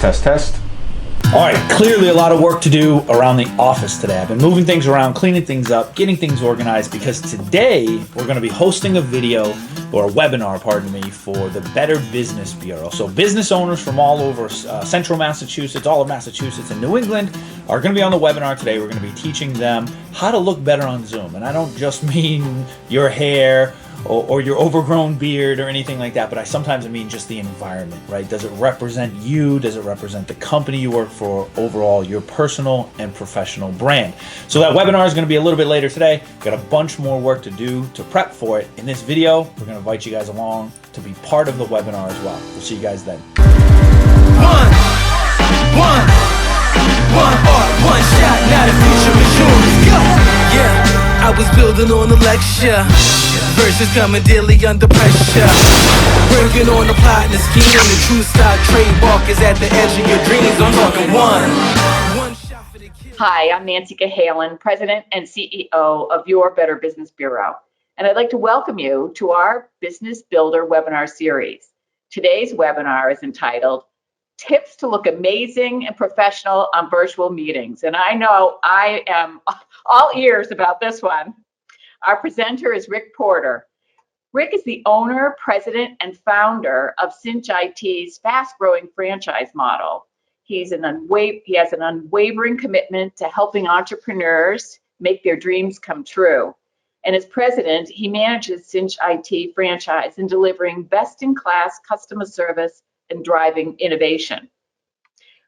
Test. All right, clearly a lot of work to do around the office today. I've been moving things around, cleaning things up, getting things organized, because today we're going to be hosting a video or a webinar, pardon me, for the Better Business Bureau. So business owners from all over central Massachusetts, all of Massachusetts and New England are going to be on the webinar today. We're going to be teaching them how to look better on Zoom. And I don't just mean your hair or your overgrown beard or anything like that, but I sometimes mean just the environment, right? Does it represent you? Does it represent the company you work for? Overall, your personal and professional brand. So that webinar is going to be a little bit later today. Got a bunch more work to do to prep for it. In this video, we're going to invite you guys along to be part of the webinar as well. We'll see you guys then. One shot, now the future is yours. Go! Yeah, I was building on the lecture. Verses coming daily under pressure. Working on the plot and the scheme. The true stock trademark is at the edge of your dreams. I'm talking one shot for the kill. Hi, I'm Nancy Cahalan, President and CEO of Your Better Business Bureau. And I'd like to welcome you to our Business Builder webinar series. Today's webinar is entitled Tips to Look Amazing and Professional on Virtual Meetings. And I know I am all ears about this one. Our presenter is Rick Porter. Rick is the owner, president, and founder of Cinch IT's fast-growing franchise model. He has an unwavering commitment to helping entrepreneurs make their dreams come true. And as president, he manages Cinch IT franchise in delivering best-in-class customer service and driving innovation.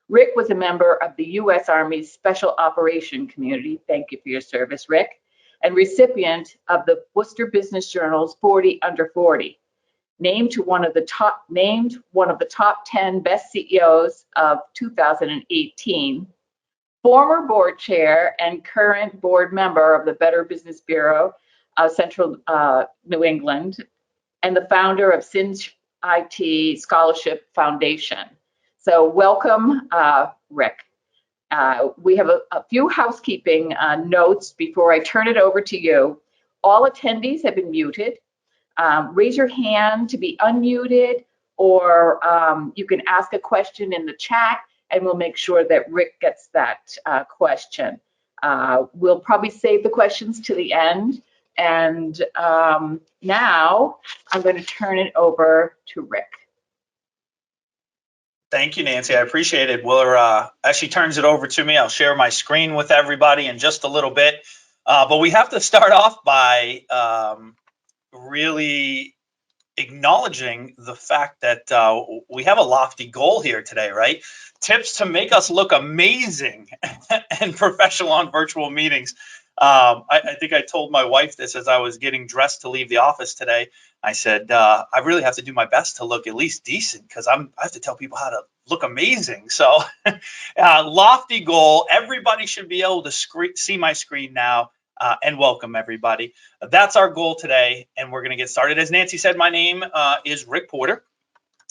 Rick was a member of the U.S. Army's Special Operation Community. Thank you for your service, Rick. And recipient of the Worcester Business Journal's 40 Under 40, named one of the top 10 best CEOs of 2018, former board chair and current board member of the Better Business Bureau of Central New England, and the founder of Cinch IT Scholarship Foundation. So welcome, Rick. We have a few housekeeping notes before I turn it over to you. All attendees have been muted. Raise your hand to be unmuted, or you can ask a question in the chat, and we'll make sure that Rick gets that question. We'll probably save the questions to the end. And now I'm going to turn it over to Rick. Thank you, Nancy. I appreciate it. Willer actually turns it over to me. I'll share my screen with everybody in just a little bit. But we have to start off by really acknowledging the fact that we have a lofty goal here today, right? Tips to make us look amazing and professional on virtual meetings. I think I told my wife this as I was getting dressed to leave the office today. I said, I really have to do my best to look at least decent, because I have to tell people how to look amazing. So lofty goal. Everybody should be able to see my screen now, and welcome everybody. That's our goal today, and we're going to get started. As Nancy said, my name is Rick Porter.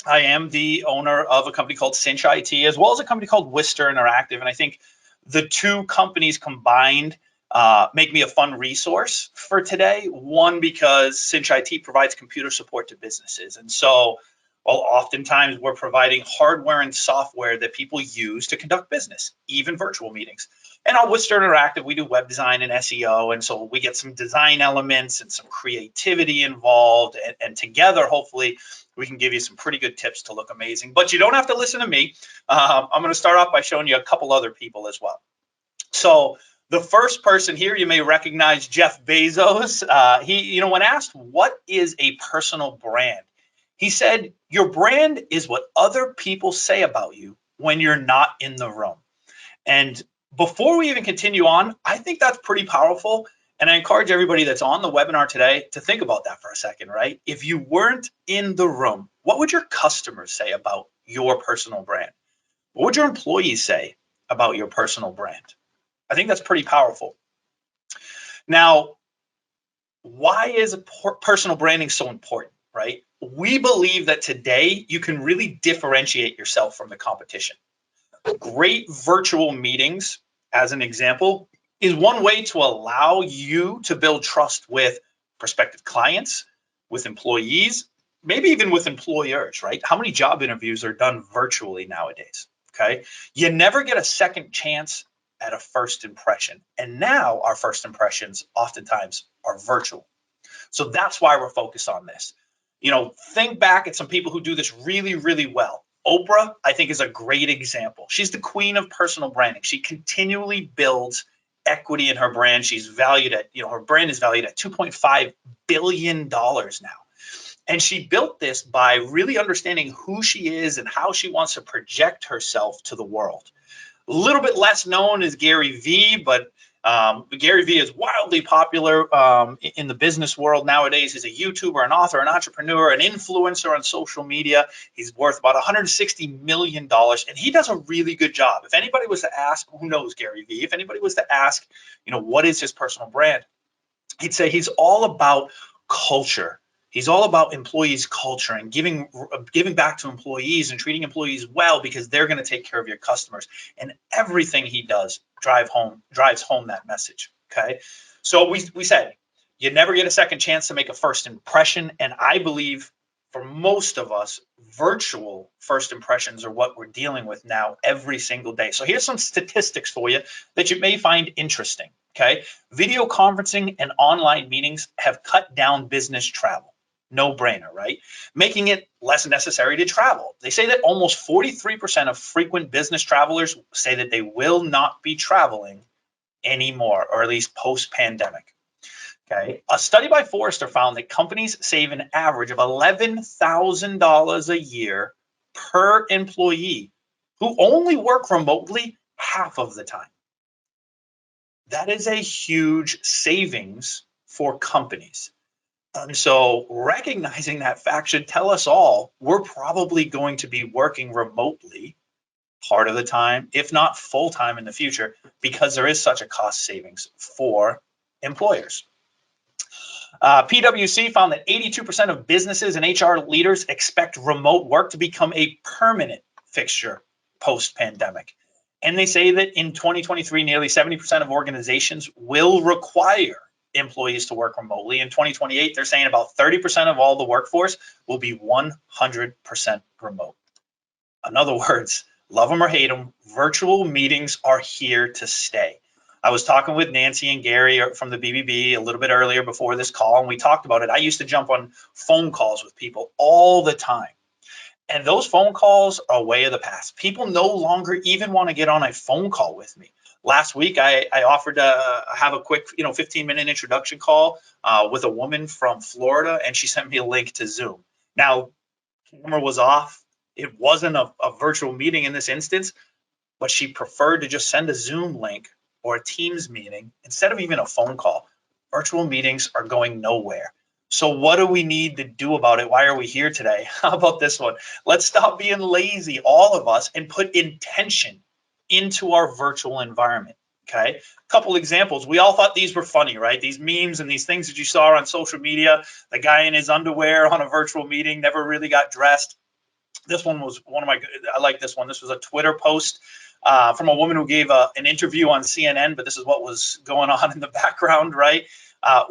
I am the owner of a company called Cinch IT, as well as a company called Worcester Interactive. And I think the two companies combined make me a fun resource for today. One, because Cinch IT provides computer support to businesses. And so, well, oftentimes we're providing hardware and software that people use to conduct business, even virtual meetings. And on Worcester Interactive, we do web design and SEO. And so we get some design elements and some creativity involved. And together, hopefully, we can give you some pretty good tips to look amazing. But you don't have to listen to me. I'm going to start off by showing you a couple other people as well. So the first person here, you may recognize Jeff Bezos. He, when asked what is a personal brand, he said, your brand is what other people say about you when you're not in the room. And before we even continue on, I think that's pretty powerful. And I encourage everybody that's on the webinar today to think about that for a second, right? If you weren't in the room, what would your customers say about your personal brand? What would your employees say about your personal brand? I think that's pretty powerful. Now, why is personal branding so important, right? We believe that today you can really differentiate yourself from the competition. Great virtual meetings, as an example, is one way to allow you to build trust with prospective clients, with employees, maybe even with employers, right? How many job interviews are done virtually nowadays? okay? You never get a second chance at a first impression. And now our first impressions oftentimes are virtual. So that's why we're focused on this. Think back at some people who do this really, really well. Oprah, I think, is a great example. She's the queen of personal branding. She continually builds equity in her brand. She's valued at, her brand is valued at $2.5 billion now. And she built this by really understanding who she is and how she wants to project herself to the world. A little bit less known is Gary Vee, but Gary Vee is wildly popular in the business world nowadays. He's a YouTuber, an author, an entrepreneur, an influencer on social media. He's worth about $160 million, and he does a really good job. If anybody was to ask, who knows Gary Vee? If anybody was to ask, what is his personal brand? He'd say he's all about culture. He's all about employees' culture and giving back to employees and treating employees well, because they're going to take care of your customers. And everything he does drives home that message. Okay, so we said you never get a second chance to make a first impression, and I believe for most of us, virtual first impressions are what we're dealing with now every single day. So here's some statistics for you that you may find interesting. Okay, video conferencing and online meetings have cut down business travel. No brainer, right? Making it less necessary to travel. They say that almost 43% of frequent business travelers say that they will not be traveling anymore, or at least post-pandemic. Okay. A study by Forrester found that companies save an average of $11,000 a year per employee who only work remotely half of the time. That is a huge savings for companies. And so recognizing that fact should tell us all we're probably going to be working remotely part of the time, if not full time in the future, because there is such a cost savings for employers. PwC found that 82% of businesses and HR leaders expect remote work to become a permanent fixture post-pandemic. And they say that in 2023, nearly 70% of organizations will require employees to work remotely. In 2028, they're saying about 30% of all the workforce will be 100% remote. In other words, love them or hate them, virtual meetings are here to stay. I was talking with Nancy and Gary from the BBB a little bit earlier before this call, and we talked about it. I used to jump on phone calls with people all the time. And those phone calls are a way of the past. People no longer even want to get on a phone call with me. Last week, I offered to have a quick, 15-minute introduction call with a woman from Florida, and she sent me a link to Zoom. Now, camera was off. It wasn't a virtual meeting in this instance, but she preferred to just send a Zoom link or a Teams meeting instead of even a phone call. Virtual meetings are going nowhere. So what do we need to do about it? Why are we here today? How about this one? Let's stop being lazy, all of us, and put intention into our virtual environment. Okay, a couple examples. We all thought these were funny, right? These memes and these things that you saw on social media. The guy in his underwear on a virtual meeting, never really got dressed. This one was I like this one. This was a Twitter post from a woman who gave an interview on CNN, but this is what was going on in the background, right?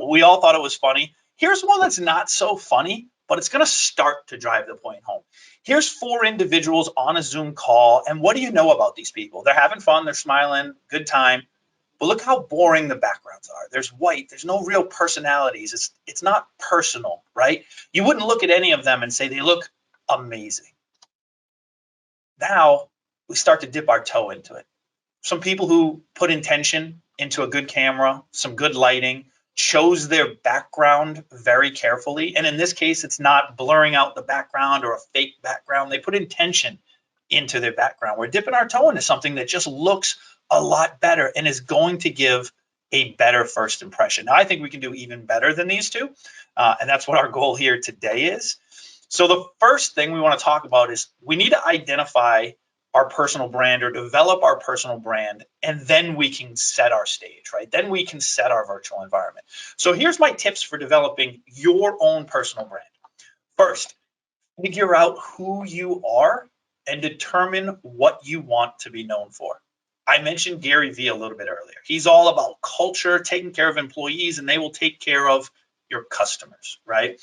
We all thought it was funny. Here's one that's not so funny, but it's going to start to drive the point home. Here's 4 individuals on a Zoom call, and what do you know about these people? They're having fun, they're smiling, good time, but look how boring the backgrounds are. There's white, there's no real personalities. It's not personal, right? You wouldn't look at any of them and say they look amazing. Now we start to dip our toe into it. Some people who put intention into a good camera, some good lighting, chose their background very carefully. And in this case, it's not blurring out the background or a fake background. They put intention into their background. We're dipping our toe into something that just looks a lot better and is going to give a better first impression. Now, I think we can do even better than these two. And that's what our goal here today is. So the first thing we want to talk about is we need to identify our personal brand or develop our personal brand, and then we can set our stage, right? Then we can set our virtual environment. So here's my tips for developing your own personal brand. First, figure out who you are and determine what you want to be known for. I mentioned Gary Vee a little bit earlier. He's all about culture, taking care of employees, and they will take care of your customers, right?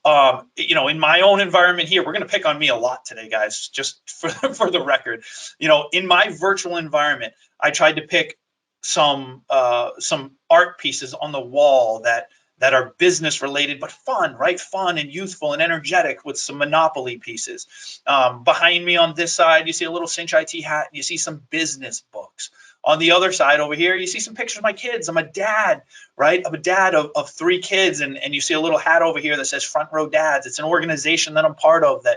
You know, in my own environment here, we're going to pick on me a lot today, guys, just for the record. You know, in my virtual environment, I tried to pick some art pieces on the wall that are business related, but fun, right? Fun and youthful and energetic, with some Monopoly pieces. Behind me on this side, you see a little Cinch IT hat, and you see some business books. On the other side over here, you see some pictures of my kids. I'm a dad, right? I'm a dad of 3 kids, and you see a little hat over here that says Front Row Dads. It's an organization that I'm part of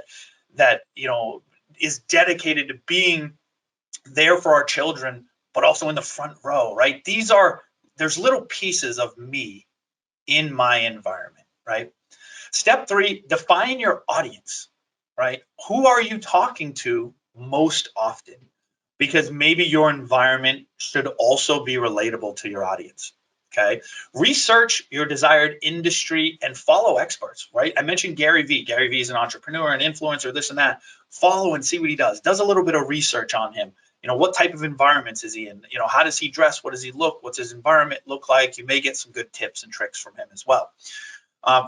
that you know, is dedicated to being there for our children, but also in the front row, right? There's little pieces of me in my environment, right? Step 3, define your audience, right? Who are you talking to most often? Because maybe your environment should also be relatable to your audience, okay? Research your desired industry and follow experts, right? I mentioned Gary Vee. Gary Vee is an entrepreneur, an influencer, this and that. Follow and see what he does. Does a little bit of research on him. You know, what type of environments is he in? You know, how does he dress? What does he look? What's his environment look like? You may get some good tips and tricks from him as well.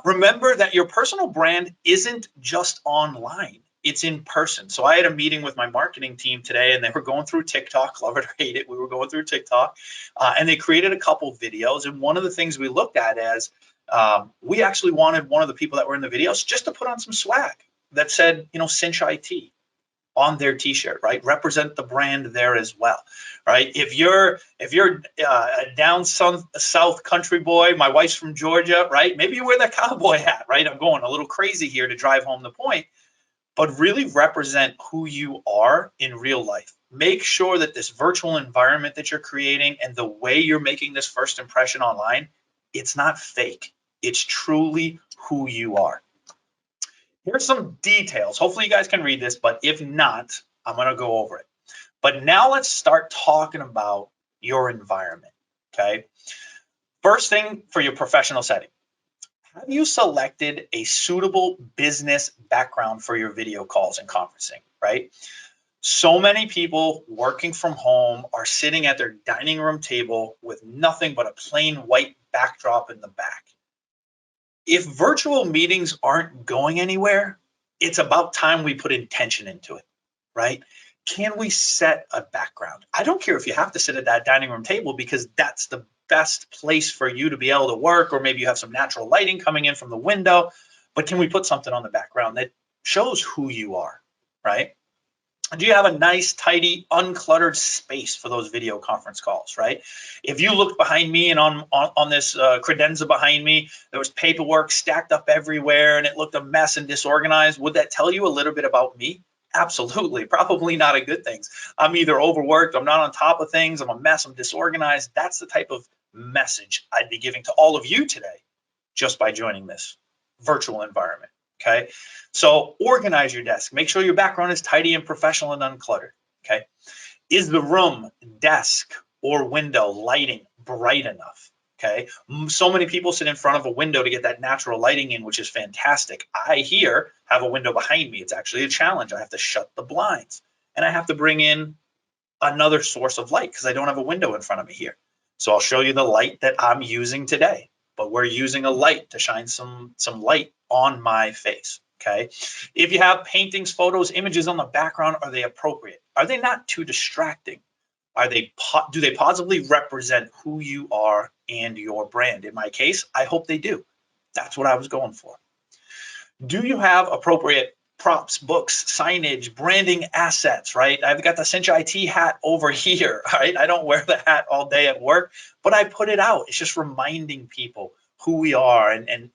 Remember that your personal brand isn't just online. It's in person. So I had a meeting with my marketing team today, and they were going through TikTok. Love it or hate it, we were going through TikTok, and they created a couple videos. And one of the things we looked at is we actually wanted one of the people that were in the videos just to put on some swag that said, you know, Cinch IT on their t-shirt, right? Represent the brand there as well, right? If you're a down south country boy, my wife's from Georgia, right? Maybe you wear that cowboy hat, right? I'm going a little crazy here to drive home the point, but really represent who you are in real life. Make sure that this virtual environment that you're creating and the way you're making this first impression online, it's not fake. It's truly who you are. Here's some details. Hopefully you guys can read this, but if not, I'm going to go over it. But now let's start talking about your environment, okay? First thing, for your professional setting. Have you selected a suitable business background for your video calls and conferencing, right? So many people working from home are sitting at their dining room table with nothing but a plain white backdrop in the back. If virtual meetings aren't going anywhere, it's about time we put intention into it, right? Can we set a background? I don't care if you have to sit at that dining room table, because that's the best place for you to be able to work, or maybe you have some natural lighting coming in from the window, but can we put something on the background that shows who you are, right? Do you have a nice, tidy, uncluttered space for those video conference calls, right? If you looked behind me and on this credenza behind me, there was paperwork stacked up everywhere and it looked a mess and disorganized, would that tell you a little bit about me? Absolutely. Probably not a good thing. I'm either overworked, I'm not on top of things, I'm a mess, I'm disorganized. That's the type of message I'd be giving to all of you today just by joining this virtual environment. Okay, so organize your desk. Make sure your background is tidy and professional and uncluttered. Okay, is the room, desk, or window lighting bright enough? Okay, so many people sit in front of a window to get that natural lighting in, which is fantastic. I here have a window behind me. It's actually a challenge. I have to shut the blinds and I have to bring in another source of light because I don't have a window in front of me here. So I'll show you the light that I'm using today, but we're using a light to shine some light on my face. Okay, if you have paintings, photos, images on the background, are they appropriate? Are they not too distracting? Do they positively represent who you are and your brand? In my case, I hope they do. That's what I was going for. Do you have appropriate props, books, signage, branding assets, right? I've got the Cinch IT hat over here, right? I don't wear the hat all day at work, but I put it out. It's just reminding people who we are and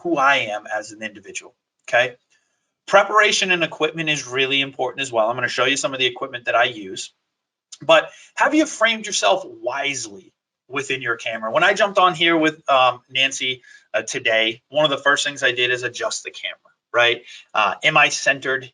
who I am as an individual, okay? Preparation and equipment is really important as well. I'm going to show you some of the equipment that I use. But have you framed yourself wisely within your camera? When I jumped on here with Nancy today, one of the first things I did is adjust the camera, right? Am I centered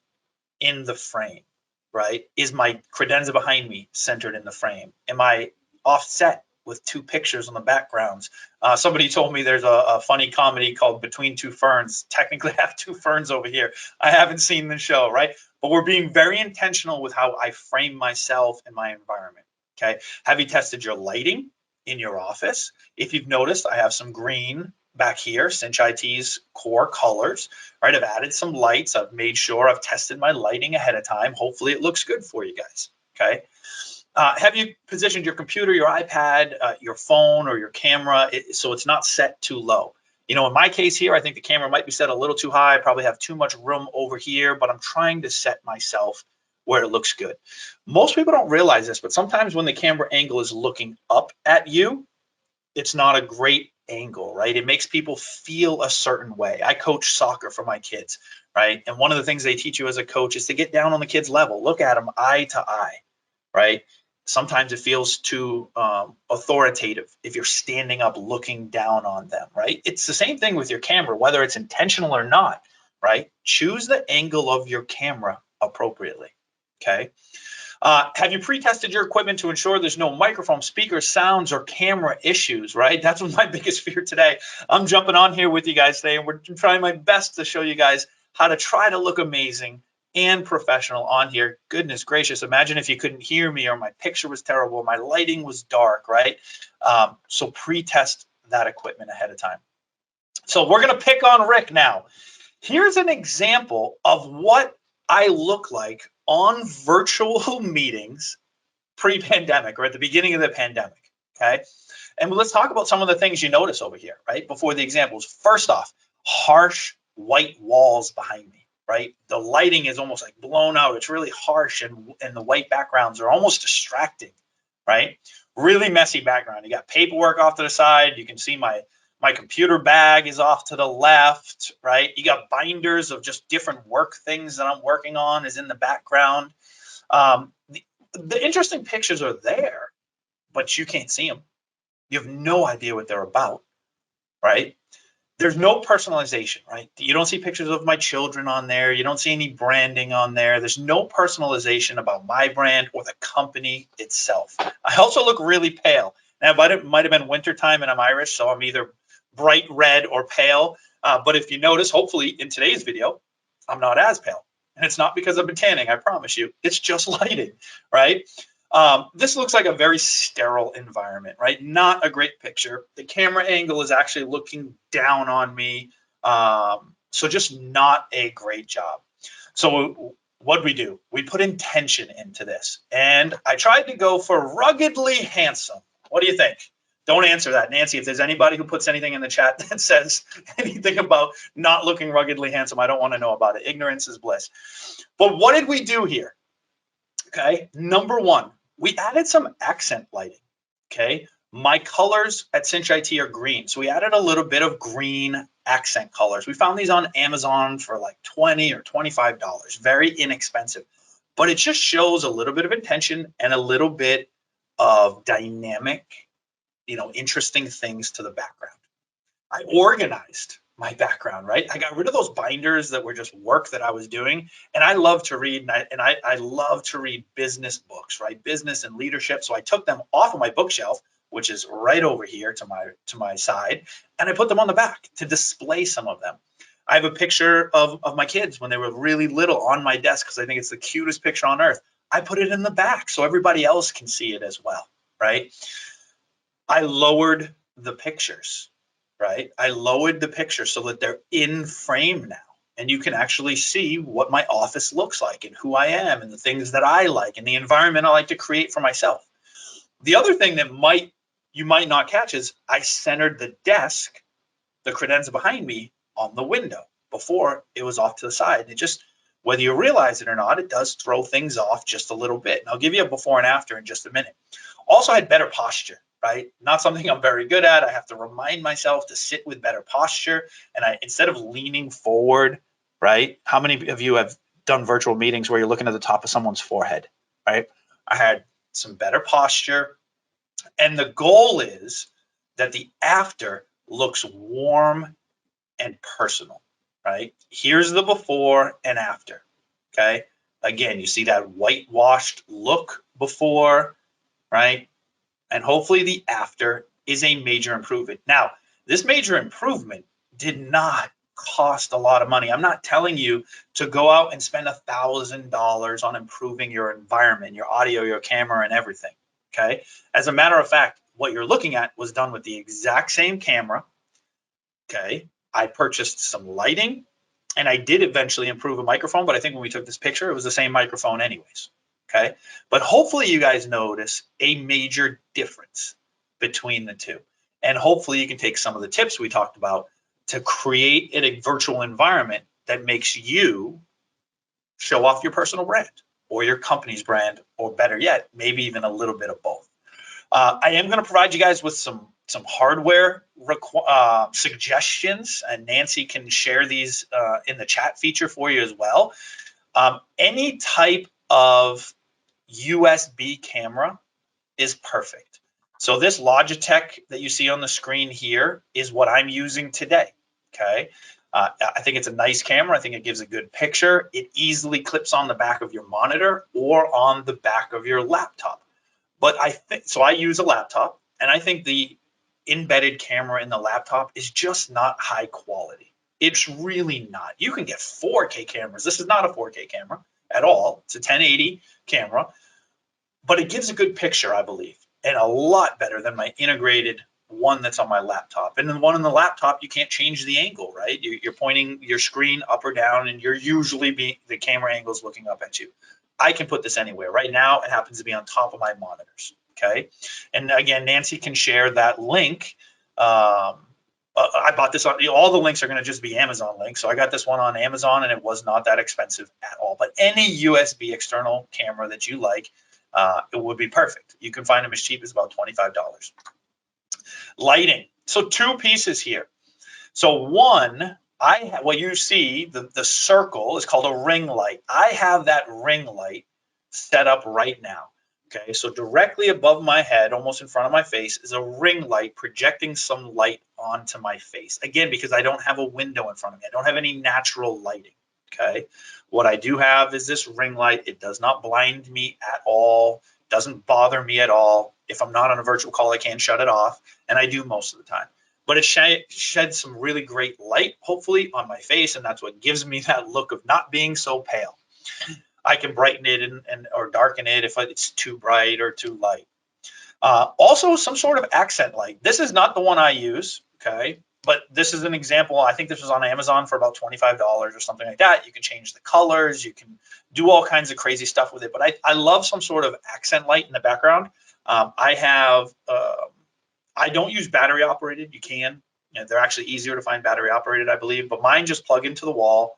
in the frame, right? Is my credenza behind me centered in the frame? Am I offset with 2 pictures on the backgrounds? Somebody told me there's a funny comedy called Between Two Ferns. Technically, I have 2 ferns over here. I haven't seen the show, right? But we're being very intentional with how I frame myself and my environment, okay? Have you tested your lighting in your office? If you've noticed, I have some green back here, Cinch IT's core colors, right? I've added some lights. I've made sure I've tested my lighting ahead of time. Hopefully it looks good for you guys, okay? Have you positioned your computer, your iPad, your phone, or your camera so it's not set too low? You know, in my case here, I think the camera might be set a little too high. I probably have too much room over here, but I'm trying to set myself where it looks good. Most people don't realize this, but sometimes when the camera angle is looking up at you, it's not a great angle, right? It makes people feel a certain way. I coach soccer for my kids, right? And one of the things they teach you as a coach is to get down on the kid's level, look at them eye to eye, right? Sometimes it feels too authoritative if you're standing up looking down on them, right? It's the same thing with your camera, whether it's intentional or not, right? Choose the angle of your camera appropriately, okay? Have you pre-tested your equipment to ensure there's no microphone, speakers, sounds, or camera issues, right? That's my biggest fear today. I'm jumping on here with you guys today, and we're trying my best to show you guys how to try to look amazing and professional on here. Goodness gracious, imagine if you couldn't hear me or my picture was terrible, my lighting was dark, right? So pre-test that equipment ahead of time. So we're going to pick on Rick now. Here's an example of what I look like on virtual meetings pre-pandemic or at the beginning of the pandemic, okay? And let's talk about some of the things you notice over here, right? Before the examples. First off, harsh white walls behind me, right? The lighting is almost like blown out. It's really harsh, and the white backgrounds are almost distracting, right? Really messy background. You got paperwork off to the side. You can see my computer bag is off to the left, right? You got binders of just different work things that I'm working on is in the background. The interesting pictures are there, but you can't see them. You have no idea what they're about, right? There's no personalization, right? You don't see pictures of my children on there. You don't see any branding on there. There's no personalization about my brand or the company itself. I also look really pale. Now, it might have been wintertime and I'm Irish, so I'm either bright red or pale. But if you notice, hopefully in today's video, I'm not as pale. And it's not because I've been tanning, I promise you. It's just lighting, right? This looks like a very sterile environment, right? Not a great picture. The camera angle is actually looking down on me. So just not a great job. So what we do? We put intention into this. And I tried to go for ruggedly handsome. What do you think? Don't answer that. Nancy, if there's anybody who puts anything in the chat that says anything about not looking ruggedly handsome, I don't want to know about it. Ignorance is bliss. But what did we do here? Okay, number one, we added some accent lighting, okay? My colors at Cinch IT are green, so we added a little bit of green accent colors. We found these on Amazon for like $20 or $25, very inexpensive. But it just shows a little bit of intention and a little bit of dynamic, interesting things to the background. I organized my background, right? I got rid of those binders that were just work that I was doing. And I love to read, and I love to read business books, right? Business and leadership. So I took them off of my bookshelf, which is right over here to my side, and I put them on the back to display some of them. I have a picture of my kids when they were really little on my desk because I think it's the cutest picture on earth. I put it in the back so everybody else can see it as well, right? I lowered the pictures, right? I lowered the pictures so that they're in frame now. And you can actually see what my office looks like and who I am and the things that I like and the environment I like to create for myself. The other thing that you might not catch is I centered the desk, the credenza behind me, on the window. Before it was off to the side. It just, whether you realize it or not, it does throw things off just a little bit. And I'll give you a before and after in just a minute. Also, I had better posture. Right? Not something I'm very good at. I have to remind myself to sit with better posture. And instead of leaning forward, right? How many of you have done virtual meetings where you're looking at the top of someone's forehead, right? I had some better posture. And the goal is that the after looks warm and personal, right? Here's the before and after, okay? Again, you see that whitewashed look before, right? And hopefully the after is a major improvement. Now, this major improvement did not cost a lot of money. I'm not telling you to go out and spend $1,000 on improving your environment, your audio, your camera, and everything, okay? As a matter of fact, what you're looking at was done with the exact same camera, Okay. I purchased some lighting, and I did eventually improve a microphone, but I think when we took this picture, it was the same microphone anyways. Okay. But hopefully you guys notice a major difference between the two. And hopefully you can take some of the tips we talked about to create a virtual environment that makes you show off your personal brand or your company's brand, or better yet, maybe even a little bit of both. I am going to provide you guys with some hardware suggestions, and Nancy can share these in the chat feature for you as well. Any type of USB camera is perfect. So this Logitech that you see on the screen here is what I'm using today. Okay. I think it's a nice camera. I think it gives a good picture. It easily clips on the back of your monitor or on the back of your laptop. But I use a laptop, and I think the embedded camera in the laptop is just not high quality. It's really not. You can get 4K cameras. This is not a 4K camera at all. It's a 1080 camera, but it gives a good picture, I believe, and a lot better than my integrated one that's on my laptop. And the one on the laptop, you can't change the angle, right? You're pointing your screen up or down, and you're usually the camera angle is looking up at you. I can put this anywhere. Right now, it happens to be on top of my monitors, okay? And again, Nancy can share that link. I bought this on, all the links are going to just be Amazon links. So I got this one on Amazon, and it was not that expensive at all. But any USB external camera that you like, it would be perfect. You can find them as cheap as about $25. Lighting. So 2 pieces here. So one, what you see, the circle is called a ring light. I have that ring light set up right now. Okay, so directly above my head, almost in front of my face, is a ring light projecting some light onto my face. Again, because I don't have a window in front of me. I don't have any natural lighting. Okay, what I do have is this ring light. It does not blind me at all. Doesn't bother me at all. If I'm not on a virtual call, I can shut it off, and I do most of the time. But it sheds some really great light, hopefully, on my face, and that's what gives me that look of not being so pale. I can brighten it or darken it if it's too bright or too light. Also, some sort of accent light. This is not the one I use, okay? But this is an example. I think this was on Amazon for about $25 or something like that. You can change the colors. You can do all kinds of crazy stuff with it. But I love some sort of accent light in the background. I don't use battery operated. You can. They're actually easier to find battery operated, I believe. But mine just plug into the wall,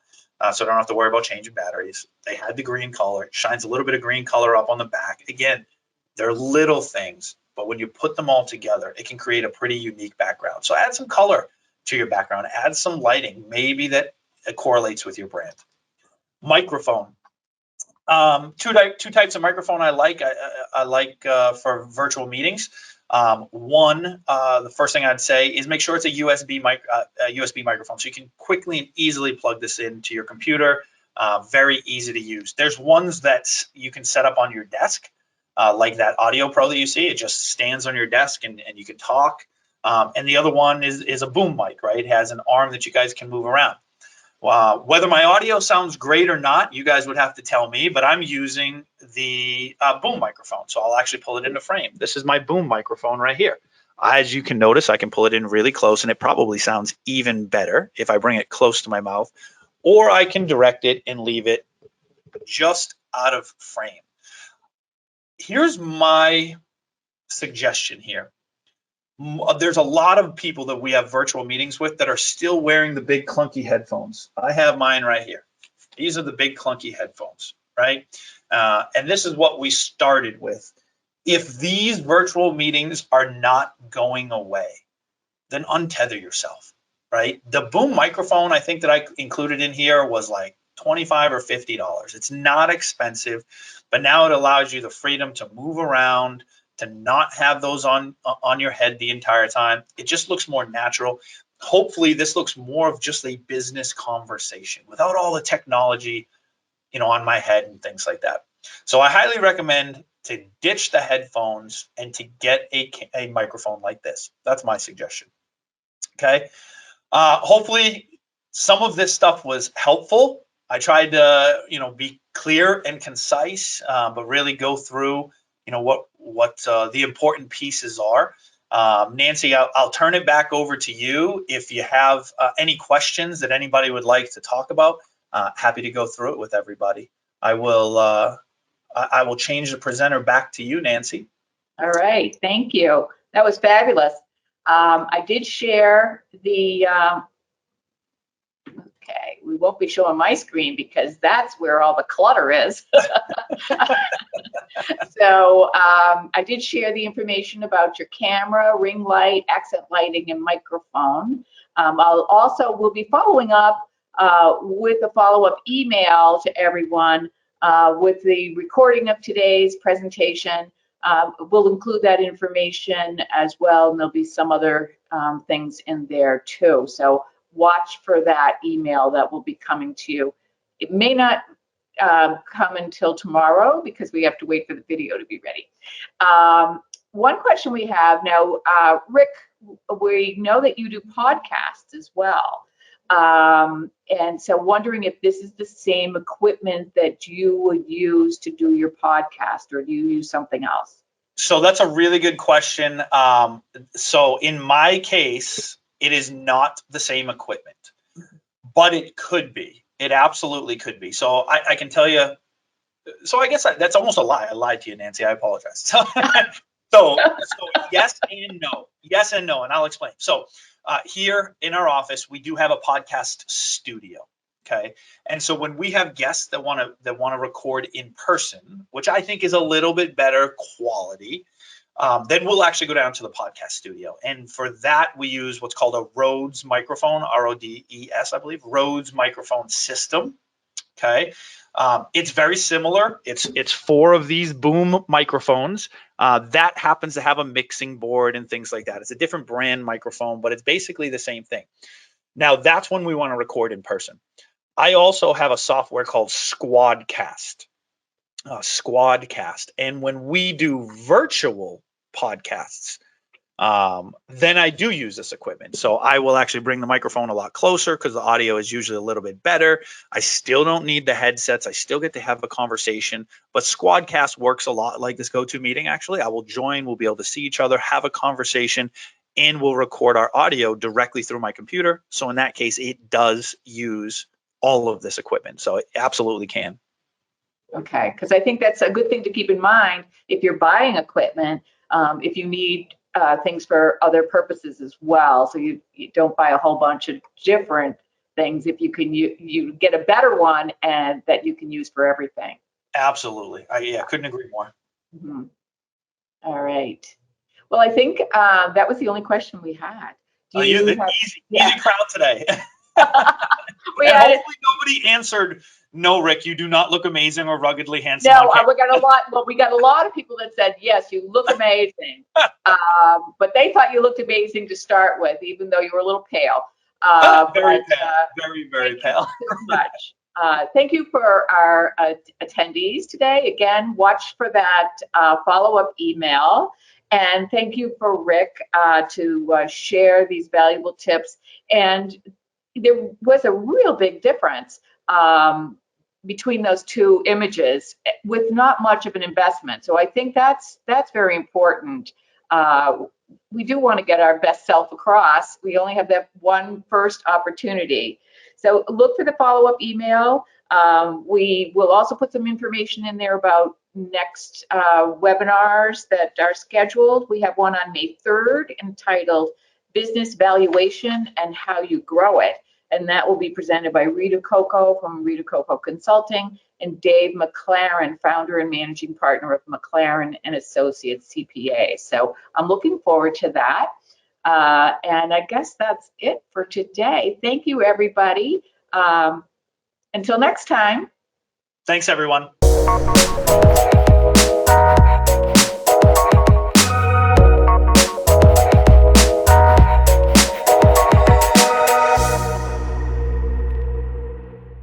so I don't have to worry about changing batteries. They had the green color. It shines a little bit of green color up on the back. Again, they're little things, but when you put them all together, it can create a pretty unique background. So add some color to your background. Add some lighting, maybe that correlates with your brand. Microphone. Two types of microphone I like. I like for virtual meetings. One, the first thing I'd say is make sure it's a USB microphone, so you can quickly and easily plug this into your computer. Very easy to use. There's ones that you can set up on your desk, like that Audio Pro that you see. It just stands on your desk, and you can talk. And the other one is a boom mic, right? It has an arm that you guys can move around. Whether my audio sounds great or not, you guys would have to tell me, but I'm using the boom microphone. So I'll actually pull it into frame. This is my boom microphone right here. As you can notice, I can pull it in really close, and it probably sounds even better if I bring it close to my mouth, or I can direct it and leave it just out of frame. Here's my suggestion here. There's a lot of people that we have virtual meetings with that are still wearing the big clunky headphones. I have mine right here. These are the big clunky headphones, right? And this is what we started with. If these virtual meetings are not going away, then untether yourself, right? The boom microphone, I think that I included in here was like $25 or $50. It's not expensive, but now it allows you the freedom to move around, to not have those on your head the entire time. It just looks more natural. Hopefully this looks more of just a business conversation without all the technology, on my head and things like that. So I highly recommend to ditch the headphones and to get a microphone like this. That's my suggestion. Okay. Hopefully some of this stuff was helpful. I tried to, be clear and concise, but really go through, what the important pieces are. Nancy, I'll turn it back over to you. If you have any questions that anybody would like to talk about, happy to go through it with everybody. I will change the presenter back to you, Nancy. All right, thank you. That was fabulous. I did share the, okay, we won't be showing my screen because that's where all the clutter is. So I did share the information about your camera, ring light, accent lighting, and microphone. We'll be following up with a follow-up email to everyone with the recording of today's presentation. We'll include that information as well, and there'll be some other things in there too. So watch for that email that will be coming to you. It may not come until tomorrow because we have to wait for the video to be ready. One question we have now, Rick, we know that you do podcasts as well. And so wondering if this is the same equipment that you would use to do your podcast, or do you use something else? So that's a really good question. So in my case, it is not the same equipment, but it could be. It absolutely could be. So I can tell you, so I guess that's almost a lie. I lied to you, Nancy. I apologize. So yes and no. Yes and no, and I'll explain. So here in our office, we do have a podcast studio. Okay, and so when we have guests that want to record in person, which I think is a little bit better quality, then we'll actually go down to the podcast studio, and for that we use what's called a Rhodes microphone, R-O-D-E-S, I believe, Rhodes microphone system. Okay, it's very similar. It's 4 of these boom microphones that happens to have a mixing board and things like that. It's a different brand microphone, but it's basically the same thing. Now that's when we want to record in person. I also have a software called Squadcast. And when we do virtual podcasts, then I do use this equipment. So I will actually bring the microphone a lot closer because the audio is usually a little bit better. I still don't need the headsets. I still get to have a conversation. But Squadcast works a lot like this GoToMeeting, actually. I will join. We'll be able to see each other, have a conversation, and we'll record our audio directly through my computer. So in that case, it does use all of this equipment. So it absolutely can. Okay, because I think that's a good thing to keep in mind if you're buying equipment, if you need things for other purposes as well. So you don't buy a whole bunch of different things. If you can, you get a better one and that you can use for everything. Absolutely. Yeah, couldn't agree more. Mm-hmm. All right. Well, I think that was the only question we had. Easy crowd today. We and had hopefully nobody answered, no, Rick, you do not look amazing or ruggedly handsome. No, we got a lot. Well, we got a lot of people that said, yes, you look amazing. But they thought you looked amazing to start with, even though you were a little pale. Very pale. Very pale. Thank you so much. Thank you for our attendees today. Again, watch for that follow-up email. And thank you for Rick to share these valuable tips. And there was a real big difference between those two images with not much of an investment. So I think that's very important. We do want to get our best self across. We only have that one first opportunity. So look for the follow-up email. We will also put some information in there about next webinars that are scheduled. We have one on May 3rd entitled Business Valuation and How You Grow It. And that will be presented by Rita Coco from Rita Coco Consulting and Dave McLaren, founder and managing partner of McLaren and Associates CPA. So I'm looking forward to that. And I guess that's it for today. Thank you, everybody. Until next time. Thanks, everyone.